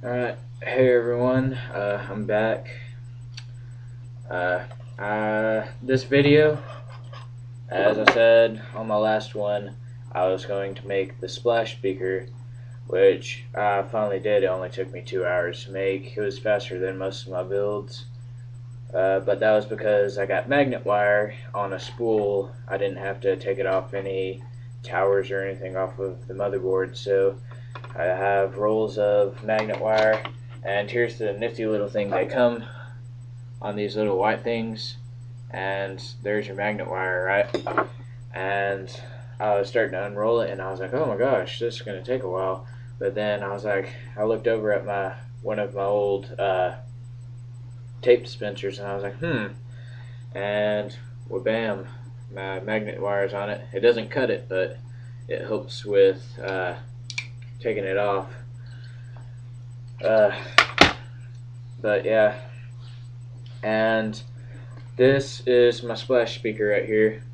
Alright, hey everyone, I'm back. This video, as I said on my last one, I was going to make the splash speaker, which I finally did. It only took me 2 hours to make. It was faster than most of my builds, but that was because I got magnet wire on a spool. I didn't have to take it off any towers or anything off of the motherboard, so I have rolls of magnet wire, and here's the nifty little thing. They come on these little white things, and there's your magnet wire, right? And I was starting to unroll it, and I was like, oh my gosh, this is going to take a while. But then I was like, I looked over at one of my old tape dispensers, and I was like, and well, bam, my magnet wire's on it. It doesn't cut it, but it helps with taking it off. But yeah, and this is my splash speaker right here.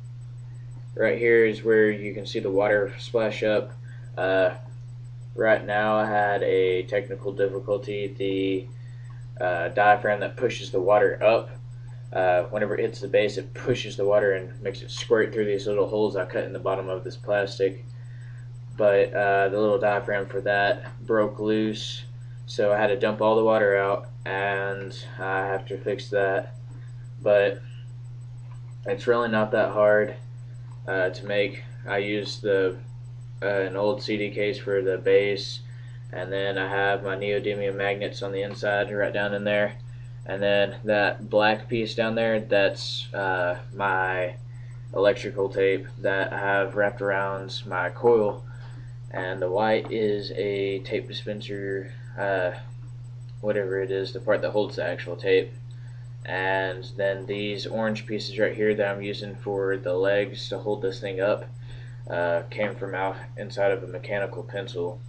Right here is where you can see the water splash up. Right now I had a technical difficulty. The diaphragm that pushes the water up, whenever it hits the base, it pushes the water and makes it squirt through these little holes I cut in the bottom of this plastic. But the little diaphragm for that broke loose, so I had to dump all the water out, and I have to fix that. But it's really not that hard to make. I used an old CD case for the base, and then I have my neodymium magnets on the inside right down in there, and then that black piece down there, that's my electrical tape that I have wrapped around my coil, and the white is a tape dispenser, whatever it is, the part that holds the actual tape. And then these orange pieces right here that I'm using for the legs to hold this thing up came from out inside of a mechanical pencil.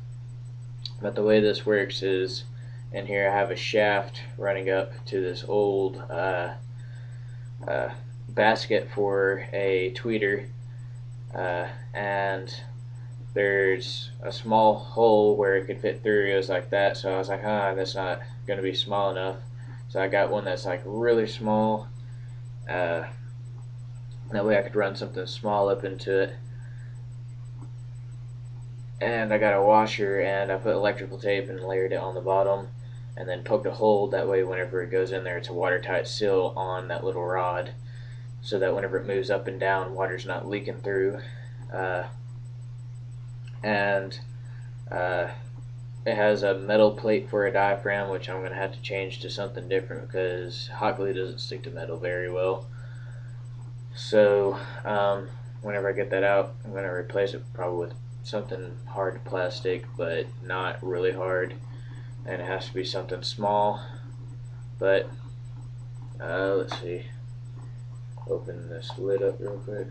But the way this works is, in here I have a shaft running up to this old basket for a tweeter, and there's a small hole where it could fit through. It was like that, so I was like, that's not going to be small enough. So I got one that's like really small. That way I could run something small up into it. And I got a washer, and I put electrical tape and layered it on the bottom, and then poked a hole. That way whenever it goes in there, it's a watertight seal on that little rod, so that whenever it moves up and down, water's not leaking through. And it has a metal plate for a diaphragm, which I'm going to have to change to something different because hot glue doesn't stick to metal very well. So whenever I get that out, I'm going to replace it probably with something hard plastic, but not really hard, and it has to be something small. But let's see, open this lid up real quick.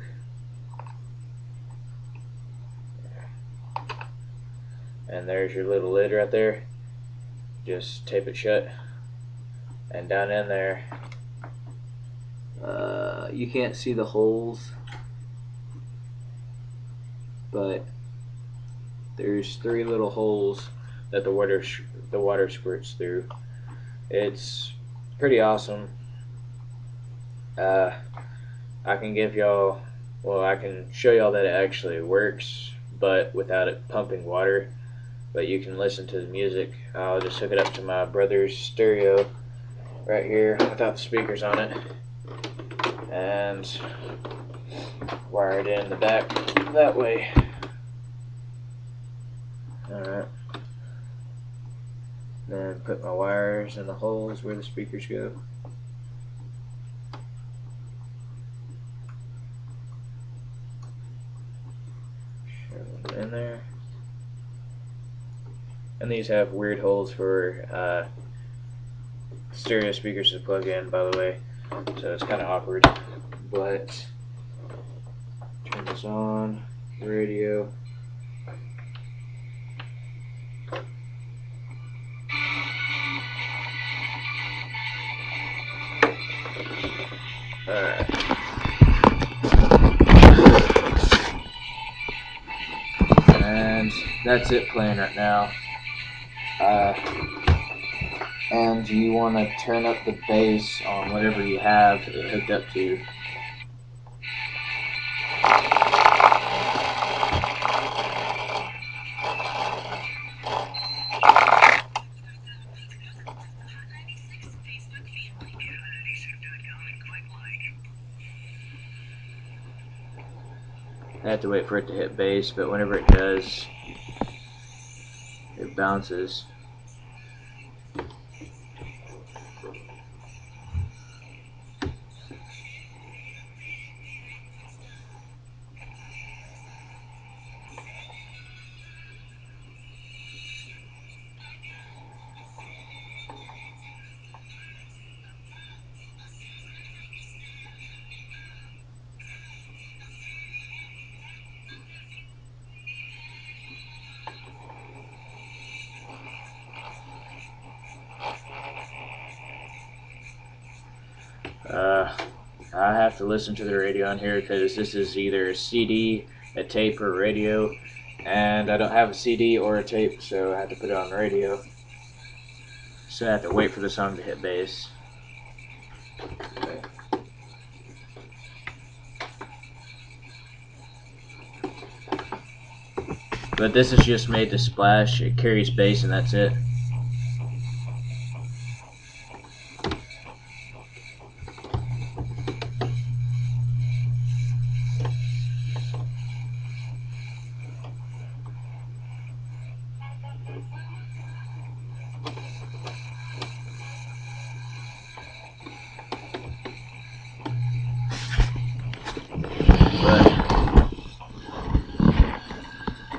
And there's your little lid right there. Just tape it shut, and down in there, you can't see the holes, but there's 3 little holes that the water squirts through. It's pretty awesome. I can give y'all, well, I can show y'all that it actually works, but without it pumping water. But you can listen to the music. I'll just hook it up to my brother's stereo right here without the speakers on it, and wire it in the back that way. Alright. Then put my wires in the holes where the speakers go. Shove them in there. And these have weird holes for stereo speakers to plug in, by the way, so it's kind of awkward. But turn this on, radio. Alright. And that's it playing right now. and you want to turn up the bass on whatever you have it hooked up to. I have to wait for it to hit bass, but whenever it does, it bounces. I have to listen to the radio on here because this is either a CD, a tape, or a radio, and I don't have a CD or a tape, so I have to put it on the radio. So I have to wait for the song to hit bass. Okay. But this is just made to splash. It carries bass and that's it.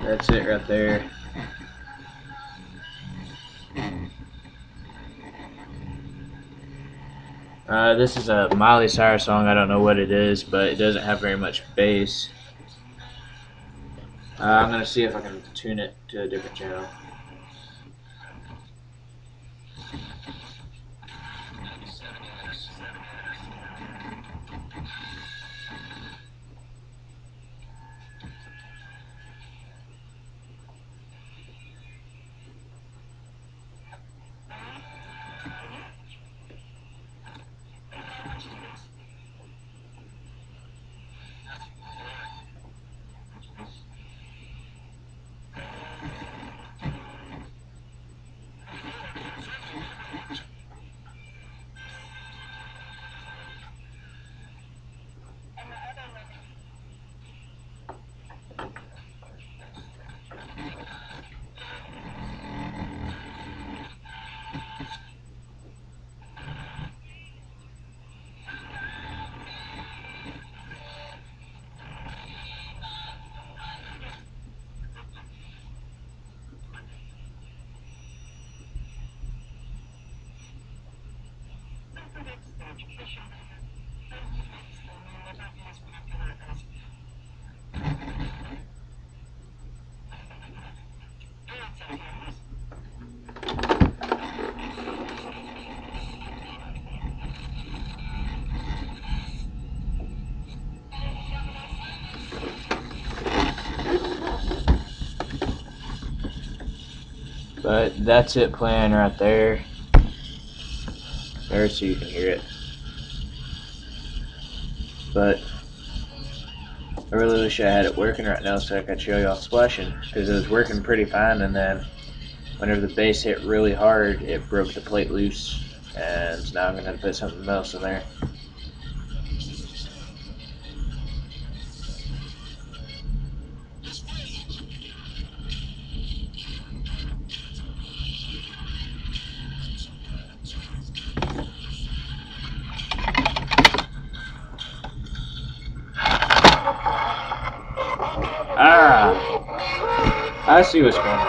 That's it right there. This is a Miley Cyrus song. I don't know what it is, but it doesn't have very much bass. I'm going to see if I can tune it to a different channel. But that's it playing right there. There, so you can hear it. But I really wish I had it working right now so I could show y'all splashing, because it was working pretty fine, and then whenever the bass hit really hard, it broke the plate loose, and now I'm going to put something else in there. I see what's going on.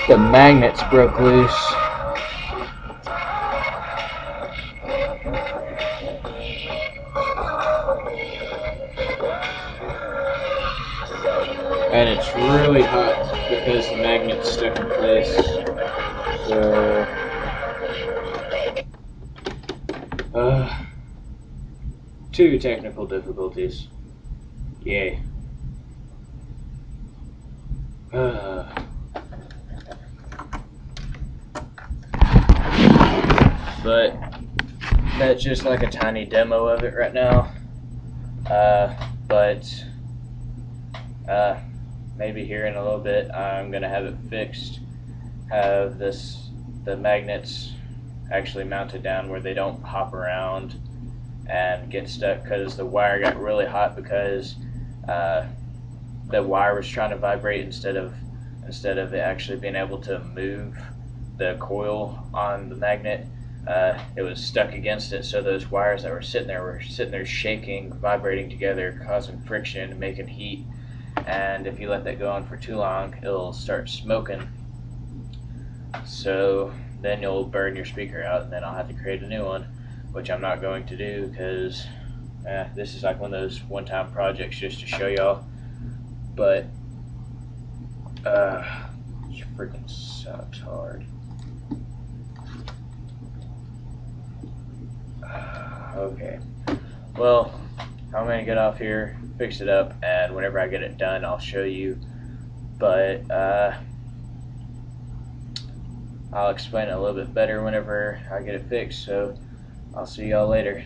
The magnets broke loose. And it's really hot because the magnet's stuck in place. So, two technical difficulties. Yay. But that's just like a tiny demo of it right now. But maybe here in a little bit I'm gonna have it fixed, have the magnets actually mounted down where they don't hop around and get stuck, because the wire got really hot because the wire was trying to vibrate instead of it actually being able to move the coil on the magnet. It was stuck against it, so those wires that were sitting there shaking, vibrating together, causing friction and making heat. And if you let that go on for too long, it'll start smoking. So then you'll burn your speaker out, and then I'll have to create a new one, which I'm not going to do, because this is like one of those one-time projects just to show y'all. But it freaking sucks hard. Okay, well, I'm gonna get off here, fix it up, and whenever I get it done, I'll show you. But I'll explain it a little bit better whenever I get it fixed. So I'll see y'all later.